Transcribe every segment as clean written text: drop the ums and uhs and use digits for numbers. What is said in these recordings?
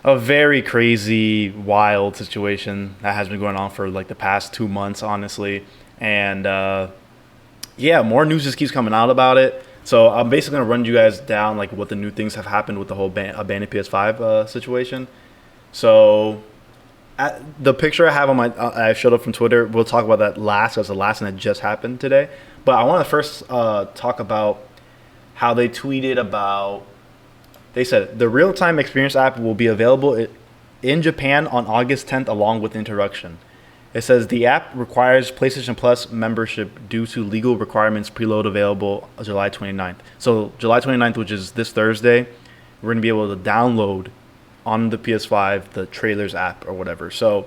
a very crazy, wild situation that has been going on for like the past 2 months, honestly. And yeah, more news just keeps coming out about it. So I'm basically gonna run you guys down like what the new things have happened with the whole abandoned PS5 situation. So the picture I have on my I showed up from Twitter. We'll talk about that last as the last thing that just happened today. But I want to first talk about how they tweeted about. They said the real-time experience app will be available in Japan on August 10th, along with introduction. It says the app requires PlayStation Plus membership due to legal requirements. Preload available July 29th. So July 29th, which is this Thursday, we're going to be able to download on the PS5 the trailers app or whatever. So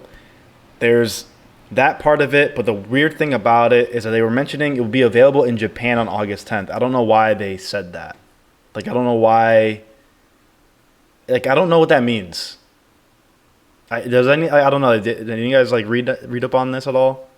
there's that part of it. But the weird thing about it is that they were mentioning it will be available in Japan on August 10th. I don't know why they said that. Like, I don't know why. Like, I don't know what that means. I don't know. Did you guys like read up on this at all?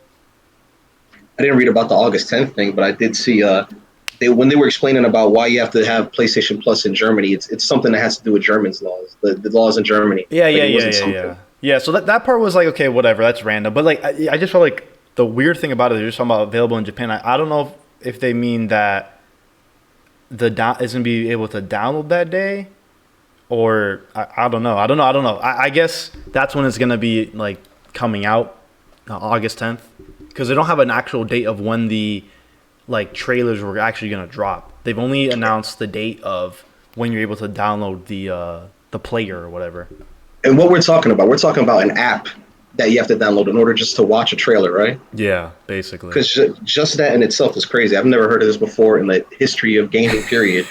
I didn't read about the August 10th thing, but I did see when they were explaining about why you have to have PlayStation Plus in Germany. It's something that has to do with Germany's laws, the laws in Germany. Yeah. So that part was like, okay, whatever, that's random. But like, I just felt like the weird thing about it, they're just talking about available in Japan. I don't know if they mean that is gonna be able to download that day. Or I don't know. I guess that's when it's gonna be like coming out, August 10th, because they don't have an actual date of when the like trailers were actually gonna drop. They've only announced the date of when you're able to download the player or whatever. And what we're talking about an app that you have to download in order just to watch a trailer, right? Yeah, basically. Because just that in itself is crazy. I've never heard of this before in the history of gaming, period.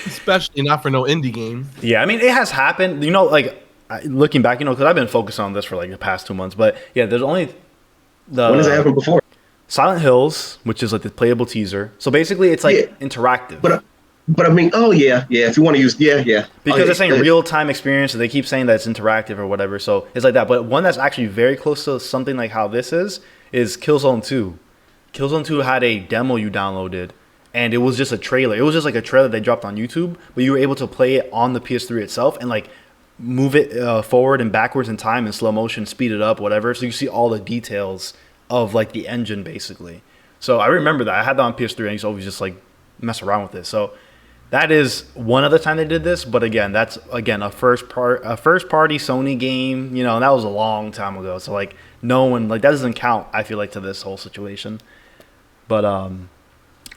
Especially not for no indie game. Yeah, I mean, it has happened. You know, like, looking back, you know, because I've been focused on this for, like, the past 2 months. But, yeah, there's only When has it happened before? Silent Hills, which is, like, the playable teaser. So, basically, it's, like, interactive. But I mean, if you want to use, Because they're saying real-time experience, and they keep saying that it's interactive or whatever, so it's like that. But one that's actually very close to something like how this is Killzone 2. Killzone 2 had a demo you downloaded, and it was just a trailer. It was just like a trailer they dropped on YouTube, but you were able to play it on the PS3 itself and, like, move it forward and backwards in time in slow motion, speed it up, whatever, so you see all the details of, like, the engine, basically. So I remember that. I had that on PS3, and I used to always just, like, mess around with it. So that is one other time they did this, but again, that's a first party Sony game, you know, and that was a long time ago. So like no one that doesn't count, I feel like, to this whole situation. But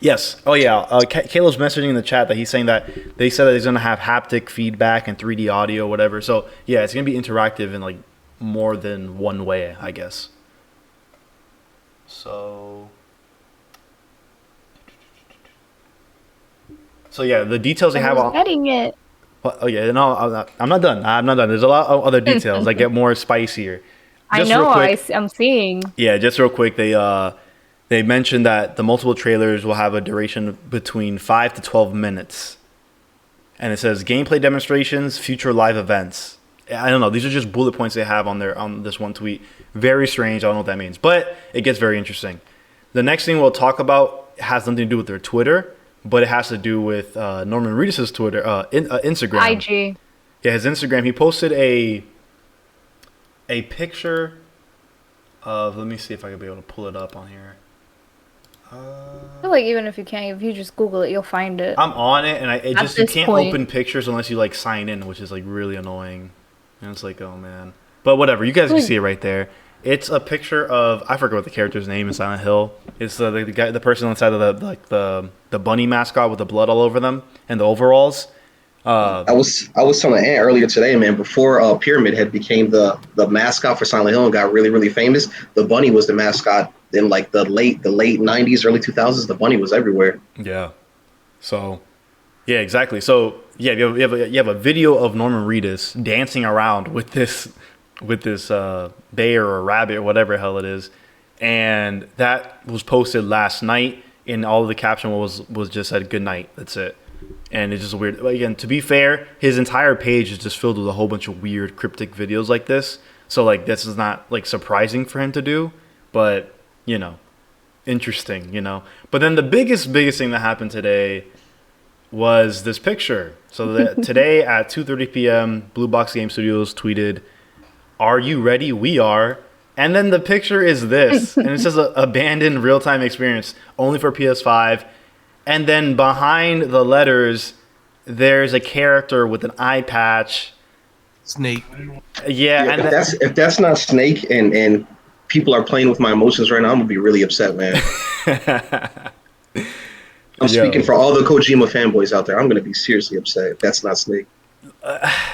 yes. Oh yeah. Caleb's messaging in the chat that he's saying that they said that he's gonna have haptic feedback and 3D audio, whatever. So yeah, it's gonna be interactive in like more than one way, I guess. So yeah, the details they have on. Editing it. Well, oh yeah, no, I'm not done. There's a lot of other details that get more spicier. Just I know. I'm seeing. Yeah, just real quick, they mentioned that the multiple trailers will have a duration between 5 to 12 minutes, and it says gameplay demonstrations, future live events. I don't know. These are just bullet points they have on this one tweet. Very strange. I don't know what that means, but it gets very interesting. The next thing we'll talk about has nothing to do with their Twitter. But it has to do with Norman Reedus' Twitter, Instagram. IG. Yeah, his Instagram. He posted a picture of. Let me see if I can be able to pull it up on here. I feel like even if you just Google it, you'll find it. I'm on it, and you can't open pictures unless you like sign in, which is like really annoying. And it's like, oh man. But whatever, you guys can see it right there. It's a picture of, I forget what the character's name in Silent Hill. It's the person inside of the bunny mascot with the blood all over them and the overalls. I was telling Ant earlier today, man. Before Pyramid Head became the mascot for Silent Hill and got really, really famous, the bunny was the mascot in like the late '90s, early 2000s. The bunny was everywhere. Yeah. So, yeah, exactly. So yeah, you have a video of Norman Reedus dancing around with this bear or rabbit or whatever the hell it is, and that was posted last night. And all of the caption was just said "good night." That's it. And it's just weird. Again, to be fair, his entire page is just filled with a whole bunch of weird cryptic videos like this. So like this is not like surprising for him to do, but you know, interesting, you know. But then the biggest thing that happened today was this picture. So today at 2:30 p.m., Blue Box Game Studios tweeted, "Are you ready? We are." And then the picture is this, and it says "Abandoned real-time experience only for PS5." And then behind the letters, there's a character with an eye patch. Snake. Yeah, and if that's not Snake and people are playing with my emotions right now, I'm gonna be really upset, man. I'm speaking for all the Kojima fanboys out there. I'm gonna be seriously upset if that's not Snake.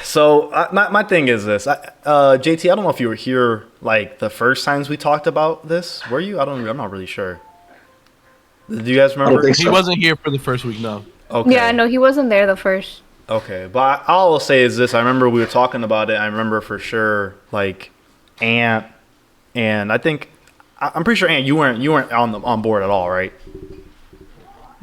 So my thing is this, JT. I don't know if you were here like the first times we talked about this. Were you? I'm not really sure. Do you guys remember? I don't think so. He wasn't here for the first week. No. Okay. Yeah, no, he wasn't there the first. Okay, but all I'll say is this: I remember we were talking about it. I remember for sure, like Ant, and I'm pretty sure Ant, you weren't on board at all, right?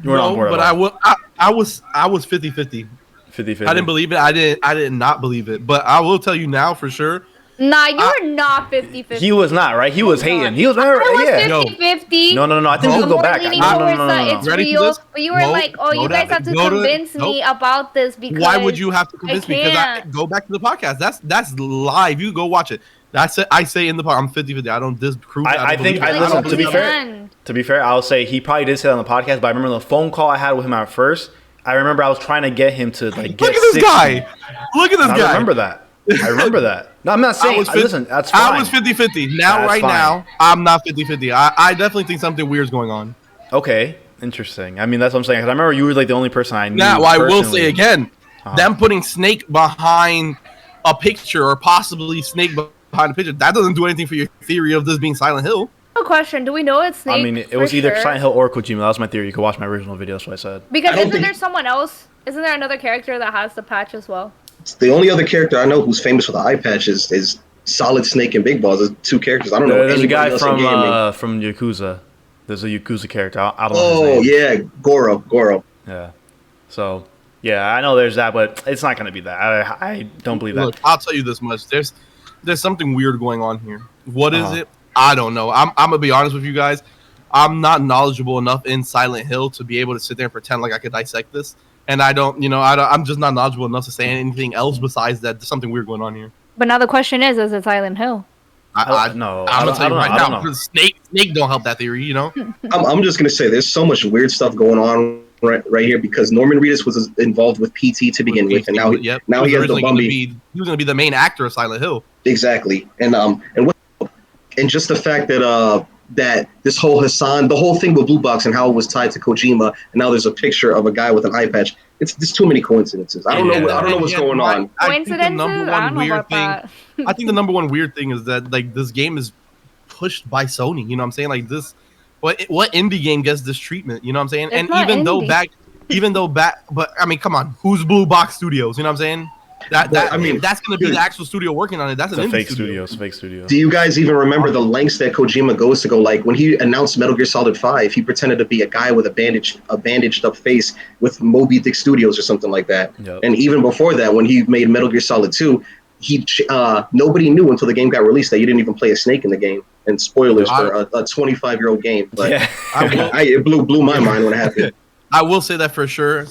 You weren't on board but at all. I was 50-50. 50-50. I didn't believe it. I did not believe it. But I will tell you now for sure. Nah, you were not 50-50. He was not, right? He was hating. He was I yeah. was 50-50. No. I think we'll go back. No. It's Ready for real. this? But you were like, oh, you guys have to convince me about this because Why would you have to convince me? Because I can't. go back to the podcast. That's live. You go watch it. That's it. I say in the podcast, I'm 50-50. I don't disprove. I think I listened. To be fair, I'll say he probably did say that on the podcast. But I remember the phone call I had with him at first. I remember I was trying to get him to like get. Look at this 60. guy. Look at this guy. I remember that. No, I'm not saying. Listen, that's fine. I was 50-50. Now, now, I'm not 50-50. I definitely think something weird's going on. Okay, interesting. I mean, that's what I'm saying. 'Cause I remember you were like the only person I knew. Now, I will say personally. again, them putting Snake behind a picture or possibly Snake behind a picture, that doesn't do anything for your theory of this being Silent Hill. No question. Do we know it's Snake? I mean, it was either Silent Hill or Kojima. That was my theory. You could watch my original video. That's what I said. Because isn't there someone else? Isn't there another character that has the patch as well? The only other character I know who's famous for the eye patch is Solid Snake and Big Balls. There's two characters. I don't know. There's a guy else from Yakuza. There's a Yakuza character. I don't know Oh his name. yeah, Goro. Yeah. So yeah, I know there's that, but it's not gonna be that. I don't believe that. Look, I'll tell you this much. There's something weird going on here. What is it? I don't know. I'm gonna be honest with you guys. I'm not knowledgeable enough in Silent Hill to be able to sit there and pretend like I could dissect this. And I'm just not knowledgeable enough to say anything else besides that there's something weird going on here. But now the question is it Silent Hill? No, I'm gonna tell you right now. know. Snake don't help that theory, you know. I'm just gonna say there's so much weird stuff going on right here because Norman Reedus was involved with PT to begin with, and now he has the Bumby. He was gonna be the main actor of Silent Hill. Exactly, and just the fact that that this whole Hassan, the whole thing with Blue Box and how it was tied to Kojima, and now there's a picture of a guy with an eye patch. There's too many coincidences. I don't know what's going on. Coincidences? I don't know about that. I think the number one weird thing is that like this game is pushed by Sony. You know what I'm saying? Like this, what indie game gets this treatment? You know what I'm saying? It's and not even though back, but I mean, come on, who's Blue Box Studios? You know what I'm saying? That's going to be the actual studio working on it. That's It's an a indie fake studio. studio. It's a fake studio. Do you guys even remember the lengths that Kojima goes to go? Like when he announced Metal Gear Solid 5, he pretended to be a guy with a bandaged up face with Moby Dick Studios or something like that. Yep. And even before that, when he made Metal Gear Solid 2, nobody knew until the game got released that you didn't even play a snake in the game. And spoilers for a 25-year-old game. But Yeah. it blew my mind when it happened. I will say that for sure.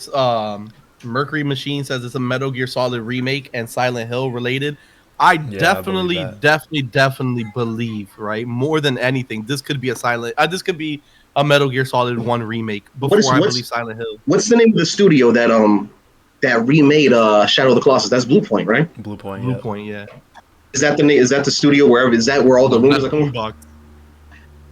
Mercury Machine says it's a Metal Gear Solid remake and Silent Hill related. I definitely believe, right? More than anything, this could be a Metal Gear Solid 1 remake before I believe Silent Hill. What's the name of the studio that remade Shadow of the Colossus? That's Blue Point, right? Blue Point. Blue Point, yeah. Is that the name? Is that the studio where all the rumors are coming? Box.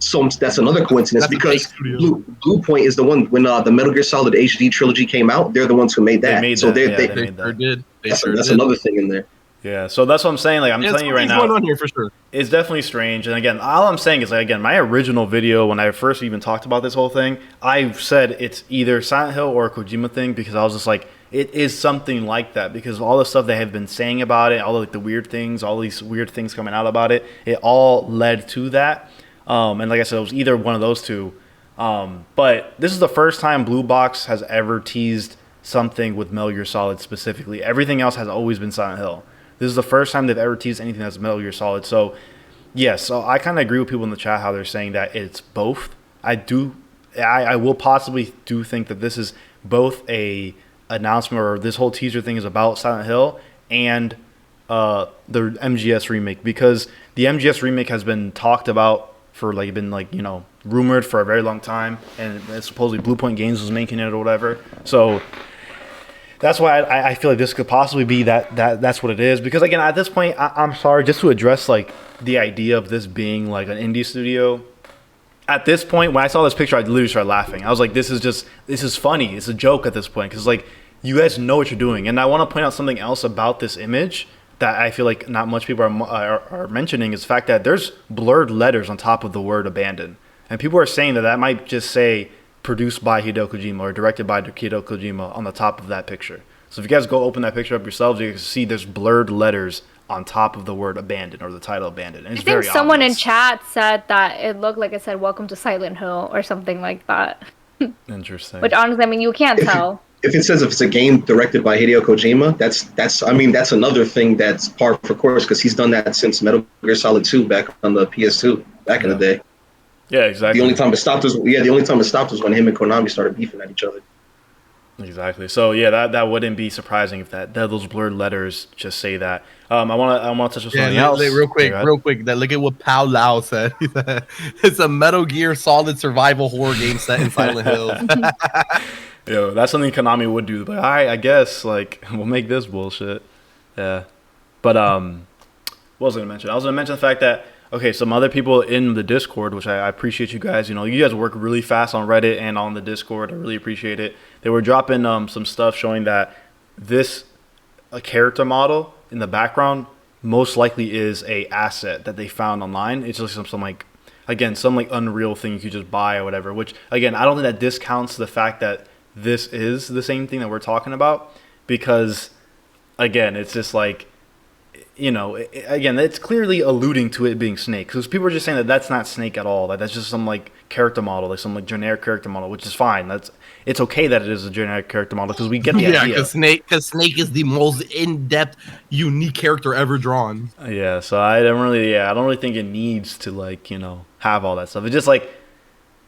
So that's another coincidence because Blue Point is the one when the Metal Gear Solid HD trilogy came out. They're the ones who made that. They made that. That's another thing in there. Yeah, so that's what I'm saying. Like I'm telling you right now, going on here for sure. It's definitely strange. And again, all I'm saying is, like, again, my original video when I first even talked about this whole thing, I said it's either Silent Hill or a Kojima thing because I was just like, it is something like that because of all the stuff they have been saying about it, all of, like, the weird things, all these weird things coming out about it, it all led to that. And like I said, it was either one of those two. But this is the first time Blue Box has ever teased something with Metal Gear Solid specifically. Everything else has always been Silent Hill. This is the first time they've ever teased anything that's Metal Gear Solid. So, yes, so I kind of agree with people in the chat how they're saying that it's both. I will possibly do think that this is both a announcement or this whole teaser thing is about Silent Hill and the MGS remake, because the MGS remake has been talked about for rumored for a very long time, and supposedly Blue Point Games was making it or whatever. So that's why I feel like this could possibly be that's what it is. Because again, at this point, I'm sorry, just to address like the idea of this being like an indie studio. At this point, when I saw this picture, I literally started laughing. I was like, this is funny. It's a joke at this point, because like you guys know what you're doing. And I want to point out something else about this image that I feel like not much people are mentioning, is the fact that there's blurred letters on top of the word abandoned. And people are saying that might just say produced by Hideo Kojima or directed by Hideo Kojima on the top of that picture. So if you guys go open that picture up yourselves, you can see there's blurred letters on top of the word abandoned or the title abandoned. And it's I think very someone obvious. in chat said that it looked like it said "Welcome to Silent Hill" or something like that. Interesting. Which honestly, I mean, you can't tell. If it says if it's a game directed by Hideo Kojima, that's another thing that's par for course, because he's done that since Metal Gear Solid 2 back on the PS2 back in the day. Yeah, exactly. The only time it stopped was when him and Konami started beefing at each other. Exactly. So yeah, that wouldn't be surprising if that those blurred letters just say that. I want to touch on something else. Real quick. Look at what Pao Lao said. It's a Metal Gear Solid survival horror game set in Silent Hills. Yo, that's something Konami would do. But I guess like we'll make this bullshit. Yeah. But what was I gonna mention? I was gonna mention the fact that some other people in the Discord, which I appreciate you guys. You guys work really fast on Reddit and on the Discord. I really appreciate it. They were dropping some stuff showing that a character model in the background most likely is a asset that they found online. It's just some like Unreal thing you could just buy or whatever. Which again, I don't think that discounts the fact that this is the same thing that we're talking about, because again, it's just like, again, it's clearly alluding to it being Snake, because people are just saying that that's not Snake at all. That's just some like character model, like some like generic character model, which is fine. It's okay that it is a generic character model, because we get the idea. Yeah, because Snake is the most in-depth, unique character ever drawn. Yeah, so I don't really think it needs to like have all that stuff. It's just like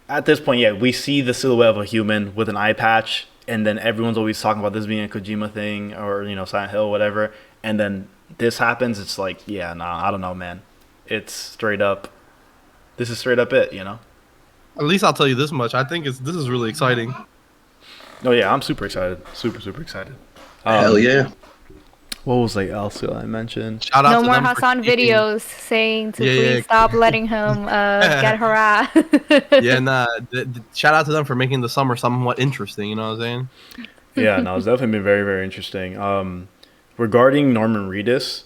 at this point, we see the silhouette of a human with an eye patch, and then everyone's always talking about this being a Kojima thing or Silent Hill, whatever, and then this happens. It's like, I don't know, man. It's straight up. This is straight up it, At least I'll tell you this much. I think this is really exciting. Oh yeah, I'm super excited. Super excited. Hell yeah. What was else I mentioned? Shout out No to more them Hassan videos saying to please stop letting him get harassed. Shout out to them for making the summer somewhat interesting. You know what I'm saying? Yeah, no, it's definitely been very, very interesting. Regarding Norman Reedus,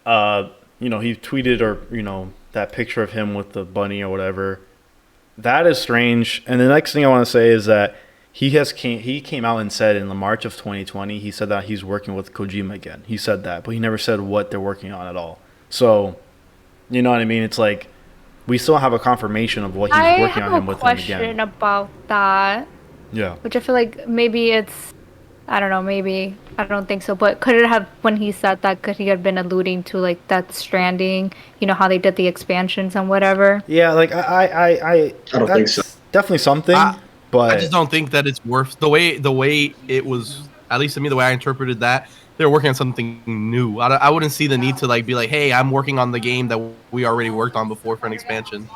he tweeted or that picture of him with the bunny or whatever. That is strange. And the next thing I want to say is that he came out and said in the March of 2020, he said that he's working with Kojima again. He said that, but he never said what they're working on at all. So, you know what I mean? It's like we still have a confirmation of what he's working on him with him again. I have a question about that. Yeah. Which I feel like maybe it's, I don't know, maybe, I don't think so. But could it have, when he said that, could he have been alluding to like Death Stranding? How they did the expansions and whatever? Yeah, like I don't think so. Definitely something. But I just don't think that it's worth the way it was. At least to me, the way I interpreted that, they're working on something new. I wouldn't see the need to like be like, hey, I'm working on the game that we already worked on before for an expansion.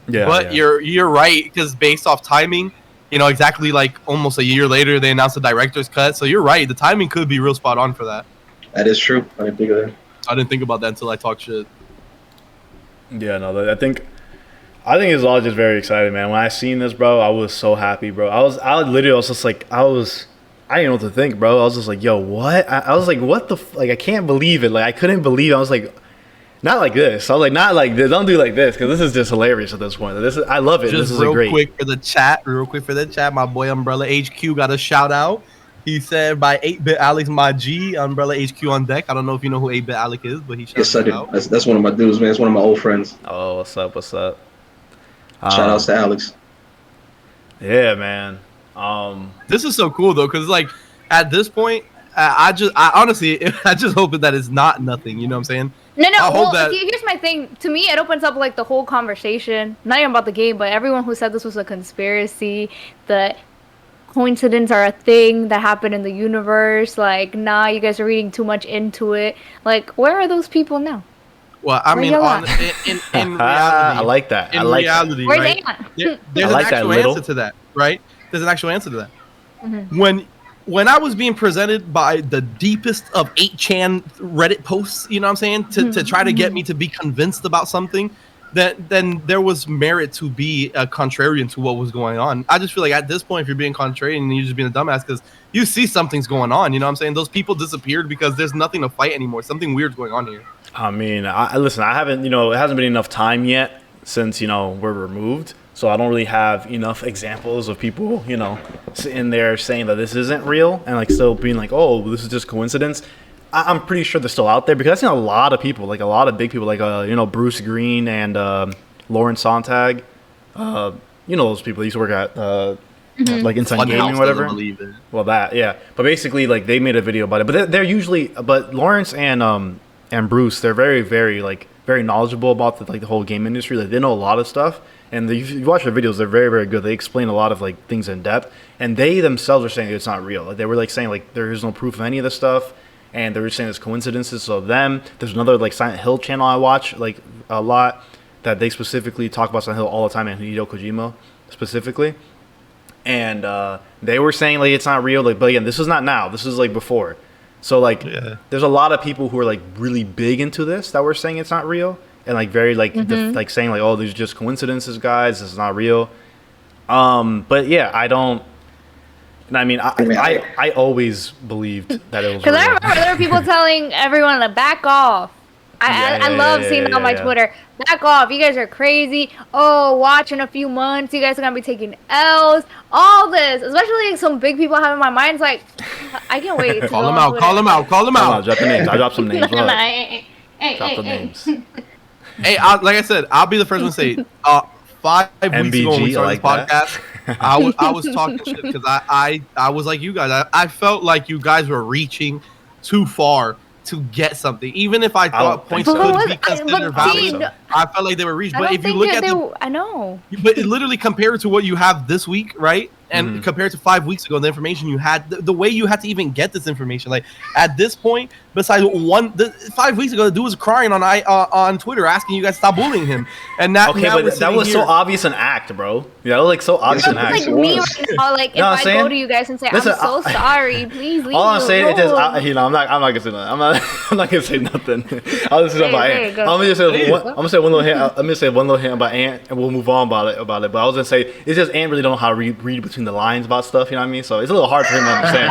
Yeah, but you're right, because based off timing, exactly like almost a year later they announced the director's cut. So you're right, the timing could be real spot on for that. That is true. I didn't think of that. I didn't think about that until I talked shit. Yeah, no, I think it's all just very exciting, man. When I seen this, bro, I was so happy, bro. I was just like, I didn't know what to think, bro. I was just like, yo, what? I was like, what the I can't believe it. Like, I couldn't believe it. I was like, not like this. I was like, not like this. Don't do like this, because this is just hilarious at this point. I love it. Just this is real great. quick for the chat, my boy Umbrella HQ got a shout out. He said by 8-Bit Alex, my G, Umbrella HQ on deck. I don't know if you know who 8-Bit Alex is, but he shouted out. That's one of my dudes, man. It's one of my old friends. Oh, what's up? Shout outs to Alex. Yeah, man. This is so cool though, because like at this point, I honestly I just hope that it's not nothing. You know what I'm saying? No. Well, here's my thing. To me, it opens up like the whole conversation, not even about the game, but everyone who said this was a conspiracy, the coincidence are a thing that happened in the universe. Like, nah, you guys are reading too much into it. Like, where are those people now? Well, I Where mean, y'all in reality, I like that. in I like reality, Where's right? Ant? There's I like an that, actual Little. answer to that, right? There's an actual answer to that. Mhm. When I was being presented by the deepest of 8chan Reddit posts, you know what I'm saying, to try to get me to be convinced about something, then there was merit to be a contrarian to what was going on. I just feel like at this point, if you're being contrarian, you're just being a dumbass because you see something's going on. You know what I'm saying? Those people disappeared because there's nothing to fight anymore. Something weird's going on here. I mean, listen, I haven't, it hasn't been enough time yet since, we're removed. So I don't really have enough examples of people, sitting there saying that this isn't real and like still being like, oh, this is just coincidence. I'm pretty sure they're still out there because I've seen a lot of people, like a lot of big people, like, Bruce Green and Lauren Sontag. Those people that used to work at like Inside Gaming or whatever. Believe it. Well, that, yeah. But basically, like, they made a video about it. But they're usually, but Lawrence and Bruce, they're very, very, like, very knowledgeable about the whole game industry. Like, they know a lot of stuff. And if you watch their videos, they're very, very good. They explain a lot of, like, things in depth. And they themselves are saying it's not real. Like, they were, like, saying, like, there is no proof of any of this stuff. And they were saying it's coincidences. So there's another, like, Silent Hill channel I watch, like, a lot, that they specifically talk about Silent Hill all the time, and Hideo Kojima specifically. And they were saying, like, it's not real. Like, but again, this is not now. This is, like, before. So, like, there's a lot of people who are, like, really big into this that were saying it's not real. And, like, very, like, like saying, like, oh, these are just coincidences, guys. This is not real. But, yeah, I don't. I mean, I always believed that it was real. Because I remember there were people telling everyone to back off. I love seeing that on my Twitter. Back off. You guys are crazy. Oh, watch in a few months. You guys are going to be taking L's. All this. Especially like, some big people have in my mind. It's like, I can't wait. Call them out. Call them out. Call them out. Drop the names. I dropped some names. Drop the names. Hey, like I said, I'll be the first one to say, 5 weeks ago when we started this podcast, I was talking shit because I was like you guys. I felt like you guys were reaching too far to get something. Even if I thought points could be considered valid, I felt like they were reached. But if you look at I know. But it literally compared to what you have this week, right? And compared to 5 weeks ago, the information you had, the way you had to even get this information, like at this point, besides 5 weeks ago, the dude was crying on Twitter asking you guys to stop bullying him, and that but that was so obvious an act, bro. Yeah, that was like so obvious an act. Like me right now, like if I go to you guys and say, "I'm so sorry, please leave." All I'm saying is just, I'm not gonna say nothing. I'm not gonna say nothing. I'll just say about Ant. I'm gonna say one little hint. Let me say one little hint about Ant, and we'll move on about it. But I was gonna say it's just Ant really don't know how to read between the lines about stuff. You know what I mean? So it's a little hard for him to understand.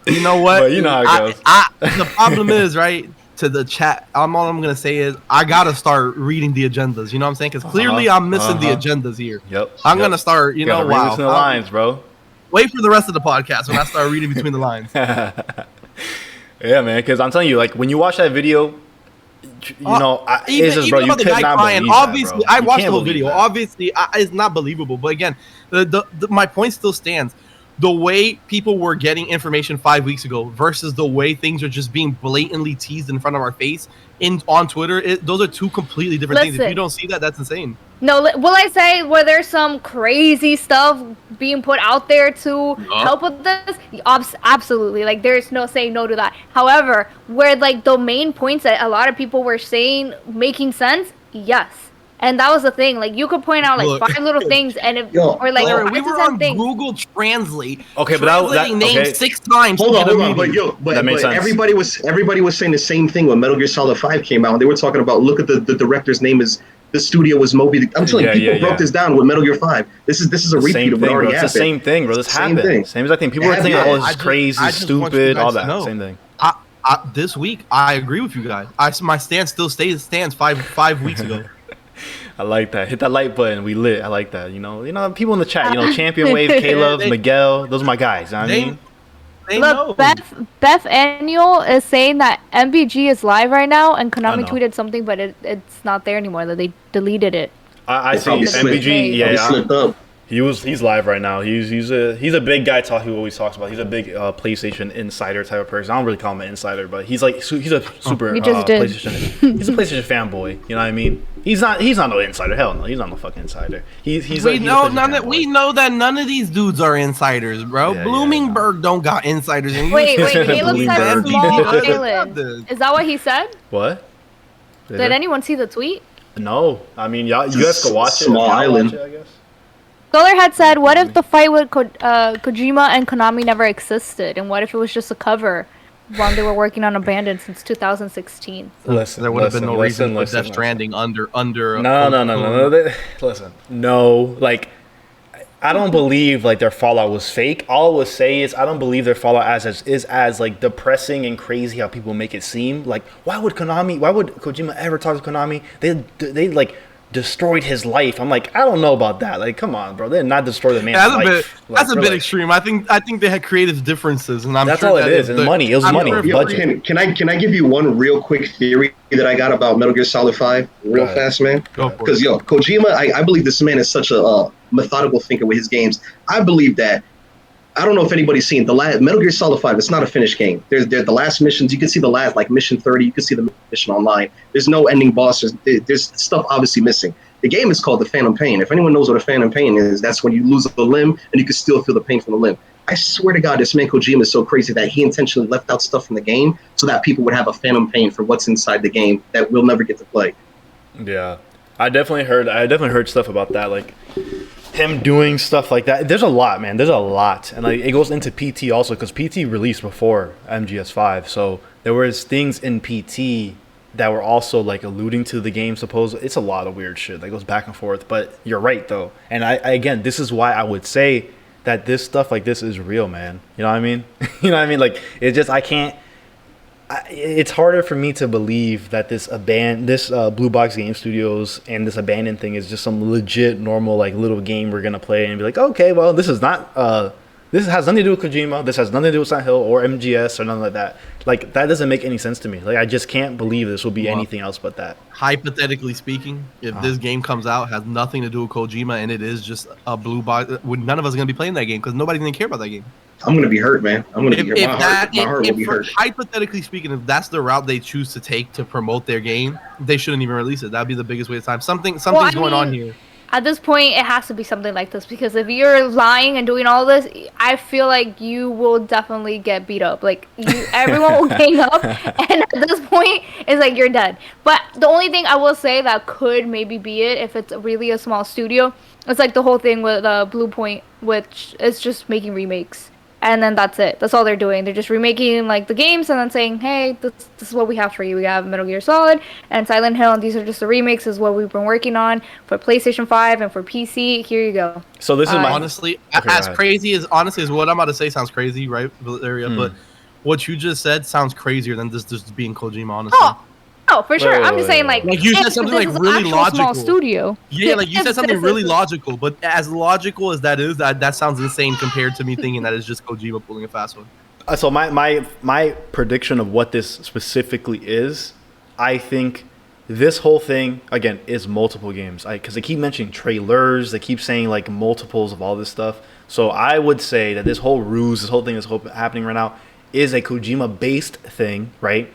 You know what? But you know how it goes. The problem is, right, to the chat, all I'm going to say is I got to start reading the agendas. You know what I'm saying? Because clearly I'm missing the agendas here. Yep. I'm going to start, read between the lines, bro. Wait for the rest of the podcast when I start reading between the lines. Yeah, man, because I'm telling you, like, when you watch that video, it's just, bro, you could not believe obviously, that, bro. I watched the whole video. That. Obviously, it's not believable. But again, my point still stands. The way people were getting information 5 weeks ago versus the way things are just being blatantly teased in front of our face on Twitter, those are two completely different things. If you don't see that, that's insane. No, will I say where there's some crazy stuff being put out there to help with this? Absolutely. Like, there's no saying no to that. However, where, like, the main points that a lot of people were saying making sense, yes. And that was the thing. Like, you could point out, like, 5 little things, and we were on Google Translate. Okay, but that named 6 times. Hold on. But everybody was saying the same thing when Metal Gear Solid 5 came out. They were talking about, look at the director's name is. The studio was Moby. I'm telling you, people broke this down with Metal Gear 5. This is a repeat of what already happened. It's the same thing, bro. This happened. Same exact thing. People were thinking, oh, this is crazy, stupid, all that. Same thing. This week, I agree with you guys. My stance still stands 5 weeks ago. I like that. Hit that like button. We lit. I like that. People in the chat. Champion Wave, Caleb, Miguel. Those are my guys. You know what I mean? Look, Beth Annual is saying that MBG is live right now, and Konami tweeted something, but it's not there anymore. That they deleted it. I see MBG. Yeah, slipped up. He's live right now. He's a big guy who always talks about. He's a big PlayStation insider type of person. I don't really call him an insider, but he's like he's a super PlayStation. He's a PlayStation fanboy. You know what I mean? He's not no insider. Hell no, he's not no fucking insider. We know that none of these dudes are insiders, bro. Yeah, Bloomberg don't got insiders. Wait, Caleb said small island. Is that what he said? What? Did anyone see the tweet? No, I mean you guys can watch it. Small island. I guess. Scholar had said, "What if the fight with Kojima and Konami never existed, and what if it was just a cover while they were working on Abandoned since 2016?" Listen, there would have been no reason for Death Stranding under. No. Listen, no. Like, I don't believe like their Fallout was fake. All I would say is I don't believe their Fallout is as like depressing and crazy how people make it seem. Like, why would Kojima ever talk to Konami? They like destroyed his life. I'm like, I don't know about that. Like, come on, bro. They did not destroy the man's life. That's a bit extreme. I think they had creative differences, and that's all it is. And money. It was money. Budget. Can I give you one real quick theory that I got about Metal Gear Solid 5 real fast, man? Because Kojima, I believe this man is such a methodical thinker with his games. I believe that. I don't know if anybody's seen the last Metal Gear Solid 5. It's not a finished game. There's the last missions. You can see the last, like mission 30. You can see the mission online. There's no ending boss. There's stuff obviously missing. The game is called the Phantom Pain. If anyone knows what a Phantom Pain is, that's when you lose a limb and you can still feel the pain from the limb. I swear to God, this man Kojima is so crazy that he intentionally left out stuff from the game so that people would have a phantom pain for what's inside the game that we'll never get to play. Yeah, I definitely heard stuff about that, like him doing stuff like that. There's a lot, man. There's a lot, and like it goes into PT also because PT released before MGS5, so there was things in PT that were also like alluding to the game. Supposedly, it's a lot of weird shit that goes back and forth. But you're right though, and I again, this is why I would say that this stuff like this is real, man. You know what I mean? You know what I mean? Like it's just it's harder for me to believe that this Blue Box Game Studios and this Abandoned thing is just some legit normal like little game we're gonna play and be like, okay, well this is not this has nothing to do with Kojima, this has nothing to do with Silent Hill or MGS or nothing like that. Like that doesn't make any sense to me. Like I just can't believe this will be anything else but that. Hypothetically speaking, if this game comes out, has nothing to do with Kojima, and it is just a blue box, none of us are gonna be playing that game because nobody's gonna care about that game. I'm gonna be hurt, man. I'm gonna be hurt. My heart will be hurt. Hypothetically speaking, if that's the route they choose to take to promote their game, they shouldn't even release it. That'd be the biggest waste of time. Something's going on here. At this point, it has to be something like this because if you're lying and doing all this, I feel like you will definitely get beat up. Like everyone will gang up, and at this point, it's like you're dead. But the only thing I will say that could maybe be it if it's really a small studio, it's like the whole thing with Blue Point, which is just making remakes. And then that's it. That's all they're doing. They're just remaking like the games and then saying, hey, this is what we have for you. We have Metal Gear Solid and Silent Hill, and these are just the remakes. This is what we've been working on for PlayStation 5 and for PC. Here you go. So this is honestly, as crazy as what I'm about to say sounds crazy, right, Valeria? But what you just said sounds crazier than this just being Kojima, honestly. Oh, for sure. I'm just saying, like you said something like really logical. Small studio. Yeah, like you said something really logical, but as logical as that is, that sounds insane compared to me thinking that it's just Kojima pulling a fast one. So my prediction of what this specifically is, I think this whole thing again is multiple games. Because they keep mentioning trailers, they keep saying like multiples of all this stuff. So I would say that this whole ruse, this whole thing that's happening right now, is a Kojima-based thing, right?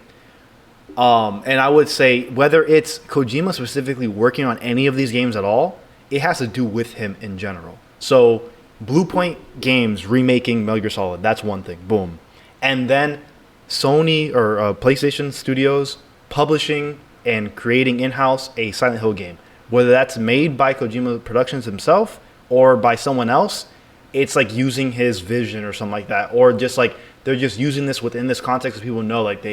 And I would say whether it's Kojima specifically working on any of these games at all, it has to do with him in general. So Blue Point Games remaking Metal Gear Solid, that's one thing. Boom. And then Sony or PlayStation Studios publishing and creating in-house a Silent Hill game. Whether that's made by Kojima Productions himself or by someone else, it's like using his vision or something like that. Or just like they're just using this within this context so people know like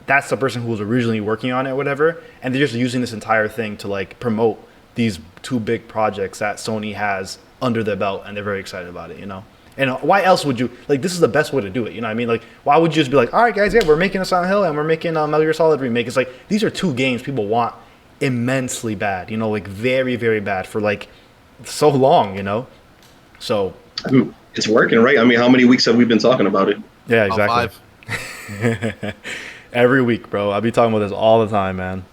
that's the person who was originally working on it or whatever, and they're just using this entire thing to like promote these two big projects that Sony has under their belt, and they're very excited about it, you know? And why else would you, like, this is the best way to do it, you know what I mean? Like, why would you just be like, all right, guys, yeah, we're making a Silent Hill and we're making a Metal Gear Solid remake. It's like, these are two games people want immensely bad, you know, like very, very bad for like so long, you know? So. I mean, it's working, right? I mean, how many weeks have we been talking about it? Yeah, exactly. 5. Every week, bro. I'll be talking about this all the time, man.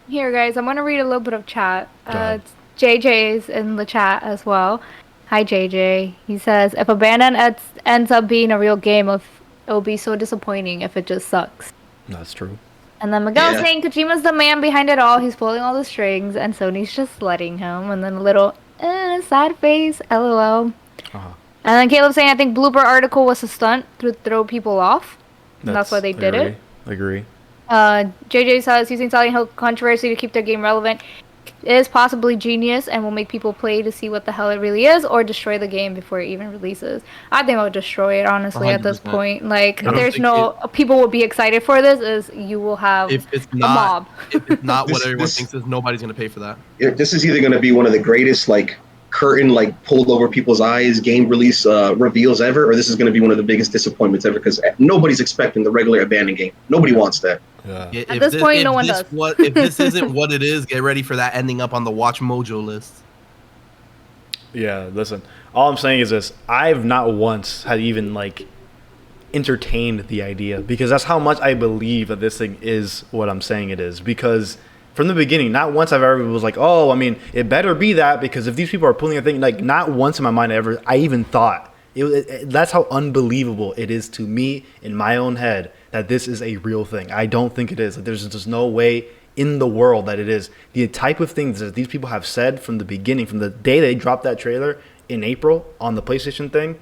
Here, guys, I'm going to read a little bit of chat. JJ's in the chat as well. Hi, JJ. He says, if Abandon ends up being a real game, it'll be so disappointing if it just sucks. That's true. And then Miguel saying Kojima's the man behind it all. He's pulling all the strings, and Sony's just letting him. And then a little sad face, LOL. And then Caleb saying, I think blooper article was a stunt to throw people off. And that's why they did it. Agree. JJ says using Silent Hill controversy to keep their game relevant is possibly genius and will make people play to see what the hell it really is, or destroy the game before it even releases. I think I would destroy it, honestly, 100%. At this point. Like, there's people will be excited for this, is you will have a mob. If it's not what everyone thinks is, nobody's going to pay for that. This is either going to be one of the greatest, like, curtain, like, pulled over people's eyes game release reveals ever, or this is going to be one of the biggest disappointments ever, because nobody's expecting the regular Abandoned game. Nobody wants that. Yeah. At this point, no one does. If this isn't what it is, get ready for that ending up on the Watch Mojo list. Yeah, listen. All I'm saying is this. I've not once had even, like, entertained the idea, because that's how much I believe that this thing is what I'm saying it is. Because from the beginning, not once I've ever was like, oh, I mean, it better be that, because if these people are pulling a thing, like, not once in my mind I even thought. That's how unbelievable it is to me in my own head that this is a real thing. I don't think it is. Like, there's just no way in the world that it is. The type of things that these people have said from the beginning, from the day they dropped that trailer in April on the PlayStation thing,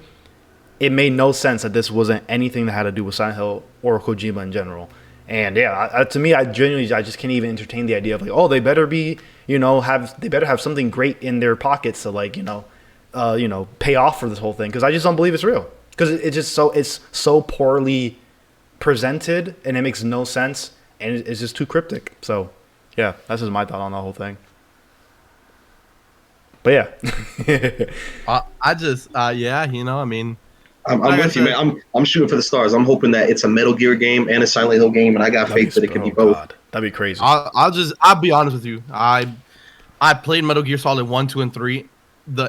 it made no sense that this wasn't anything that had to do with Silent Hill or Kojima in general. And yeah, to me, I just can't even entertain the idea of, like, oh, they better be, they better have something great in their pockets to, like, pay off for this whole thing, because I just don't believe it's real, because it's so poorly presented and it makes no sense and it's just too cryptic. So yeah, that's just my thought on the whole thing. But yeah, I just I mean, I'm with you, man. I'm shooting for the stars. I'm hoping that it's a Metal Gear game and a Silent Hill game, and I got faith that it could be both. God. That'd be crazy. I'll be honest with you. I played Metal Gear Solid 1, 2, and 3.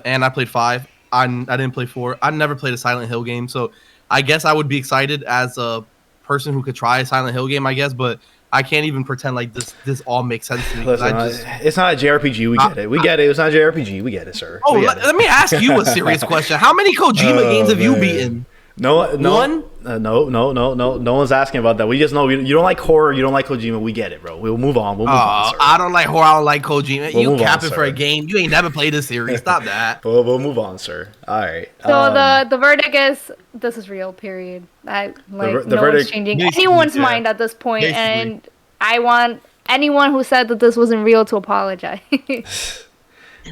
And I played 5. I didn't play 4. I never played a Silent Hill game, so I guess I would be excited as a person who could try a Silent Hill game, I guess, but I can't even pretend like this all makes sense to me. Listen, it's not a JRPG. We get it. We get it. It's not a JRPG. We get it, sir. Oh, let me ask you a serious question. How many Kojima games have you beaten? No. One? No one's asking about that. We just know you don't like horror. You don't like Kojima. We get it, bro. We'll move on. We'll move on, sir. I don't like horror. I don't like Kojima. You capping for a game. You ain't never played a series. Stop that. We'll move on, sir. All right. So the verdict is this is real. Period. No one's changing anyone's mind at this point, and I want anyone who said that this wasn't real to apologize.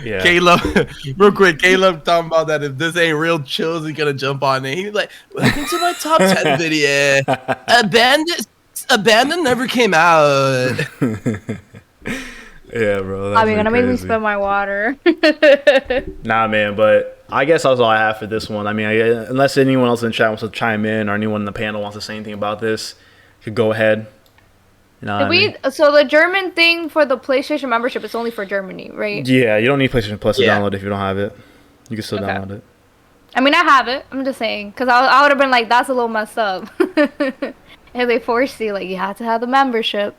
Yeah. Caleb, real quick, Caleb talking about that if this ain't real, Chills is gonna jump on it. He's like, welcome to my top 10 video. Abandon never came out. Yeah, bro. Are you gonna make me spill my water? Nah, man, but I guess that's all I have for this one. I mean, unless anyone else in the chat wants to chime in, or anyone in the panel wants to say anything about this, could go ahead. So the German thing for the PlayStation membership is only for Germany, right? Yeah, you don't need PlayStation Plus to download if you don't have it. You can still download it. I mean, I have it. I'm just saying, because I would have been like, that's a little messed up. If they force you, like, you have to have the membership.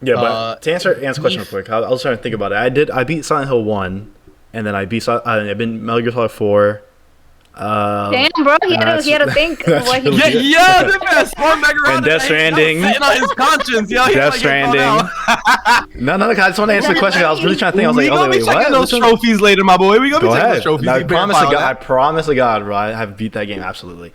Yeah, but to answer the question real quick, I was trying to think about it. I beat Silent Hill 1, and then I've been Metal Gear Solid 4. Damn, bro, he had to think what he the best smart back around. And Death Stranding. Sitting on his conscience, Death Stranding. No, I just want to answer the question. I was really trying to think. I was like, wait, what? Those trophies later, my boy. We gonna be checking those trophies. I promise to God, bro. I have beat that game absolutely.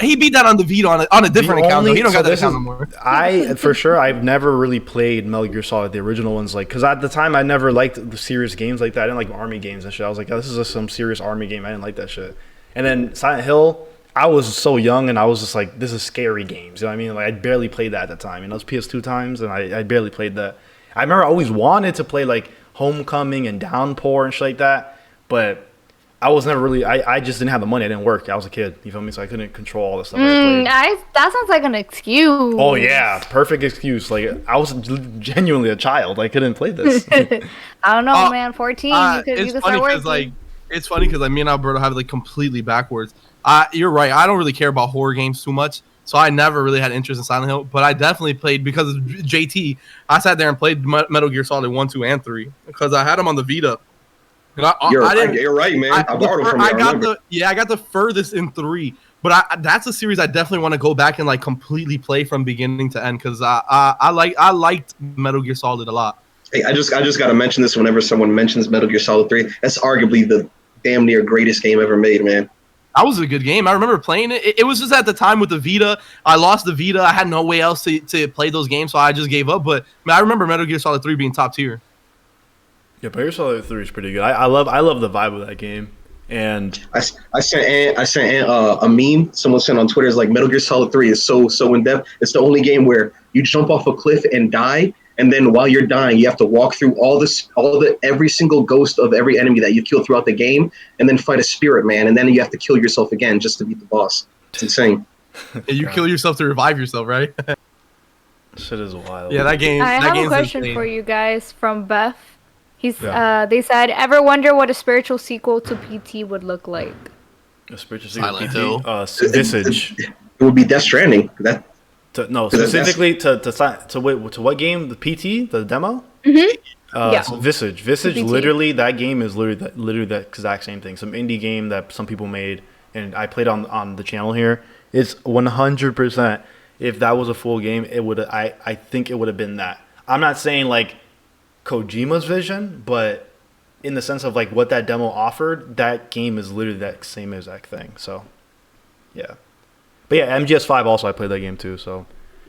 He beat that on the Vita on a different account. Though. He don't got that account anymore. I've never really played Metal Gear Solid, the original ones, like, because at the time I never liked the serious games like that. I didn't like army games and shit. I was like, this is some serious army game. I didn't like that shit. And then Silent Hill, I was so young and I was just like, this is scary games. You know what I mean? Like, I barely played that at the time. And those PS2 times, and I barely played that. I remember I always wanted to play like Homecoming and Downpour and shit like that, but I was never really. I just didn't have the money. I didn't work. I was a kid. You feel me? So I couldn't control all the stuff. That sounds like an excuse. Oh yeah, perfect excuse. Like, I was genuinely a child. I couldn't play this. I don't know, man. 14. You could start working. It's funny because me and Alberto have like completely backwards. You're right. I don't really care about horror games too much, so I never really had interest in Silent Hill. But I definitely played because of JT. I sat there and played Metal Gear Solid 1, 2, and 3 because I had them on the Vita. You're right, man. I borrowed from you. I got the furthest in 3, but that's a series I definitely want to go back and like completely play from beginning to end because I liked Metal Gear Solid a lot. Hey, I just got to mention this whenever someone mentions Metal Gear Solid 3. That's arguably the damn near greatest game ever made, man. That was a good game. I remember playing it. It was just at the time with the Vita. I lost the Vita. I had no way else to play those games, so I just gave up. But man, I remember Metal Gear Solid 3 being top tier. Yeah, Metal Gear Solid 3 is pretty good. I love the vibe of that game. And I sent a meme someone sent on Twitter. Is like Metal Gear Solid 3 is so in depth. It's the only game where you jump off a cliff and die, and then while you're dying, you have to walk through every single ghost of every enemy that you kill throughout the game, and then fight a spirit man, and then you have to kill yourself again just to beat the boss. It's insane. You kill yourself to revive yourself, right? Shit is wild. Yeah, that game. I have a question for you guys from Beth. They said, ever wonder what a spiritual sequel to PT would look like? A spiritual sequel Silent Hill. Visage. It would be Death Stranding. Specifically to what game? The PT, the demo. Yeah. So Visage. PT. Literally, that game is literally the exact same thing. Some indie game that some people made, and I played on the channel here. It's 100%. If that was a full game, it would. I think it would have been that. I'm not saying like Kojima's vision, but in the sense of like what that demo offered, that game is literally that same exact thing. So, yeah. But yeah, MGS5 also I played that game too. So,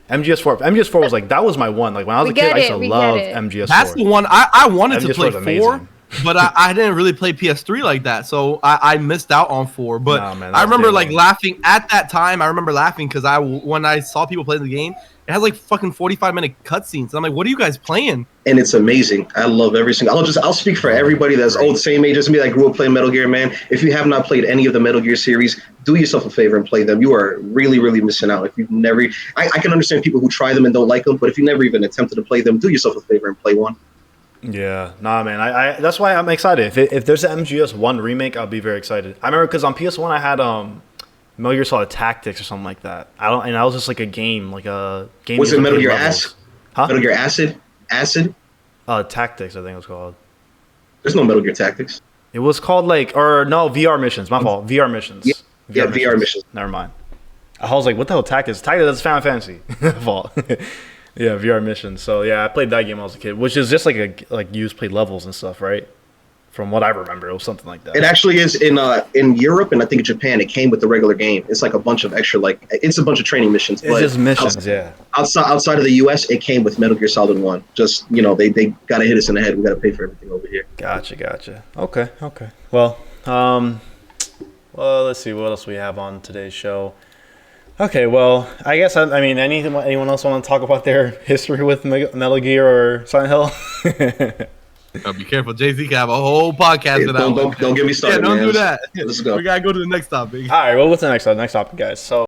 MGS4 was like that was my one. Like when I was a kid, I used to love MGS4. That's the one I wanted to play 4, but I didn't really play PS3 like that, so I missed out on 4. But I remember like laughing at that time. I remember laughing because when I saw people play the game, it has like fucking 45-minute cutscenes. I'm like, what are you guys playing? And it's amazing. I love every single. I'll speak for everybody that's old, same age as me that grew up playing Metal Gear. Man, if you have not played any of the Metal Gear series, do yourself a favor and play them. You are really, really missing out. If you've never, I can understand people who try them and don't like them, but if you never even attempted to play them, do yourself a favor and play one. Yeah, nah, man. I that's why I'm excited. If there's an MGS1 remake, I'll be very excited. I remember because on PS1 I had Metal Gear Solid Tactics or something like that. And that was just like a game, Was it Metal Gear Acid? Huh? Metal Gear Acid? Tactics, I think it was called. There's no Metal Gear Tactics. It was called VR Missions. My fault. VR Missions. Yeah, VR Missions. Never mind. I was like, what the hell Tactics? Tactics, that's Final Fantasy. Fault. Yeah, VR Missions. So yeah, I played that game when I was a kid, which is just like you just play levels and stuff, right? From what I remember, it was something like that. It actually is in Europe and I think in Japan. It came with the regular game. It's like a bunch of extra, it's a bunch of training missions. It's just missions, yeah. Outside of the U.S., it came with Metal Gear Solid 1. Just they gotta hit us in the head. We gotta pay for everything over here. Gotcha. Okay. Well, let's see what else we have on today's show. Okay, well, I guess anyone else want to talk about their history with Metal Gear or Silent Hill? Oh, be careful. Jay-Z can have a whole podcast for that. Don't get me started. Yeah, don't do that. Let's go. We gotta go to the next topic. All right, well, what's the next topic, guys? So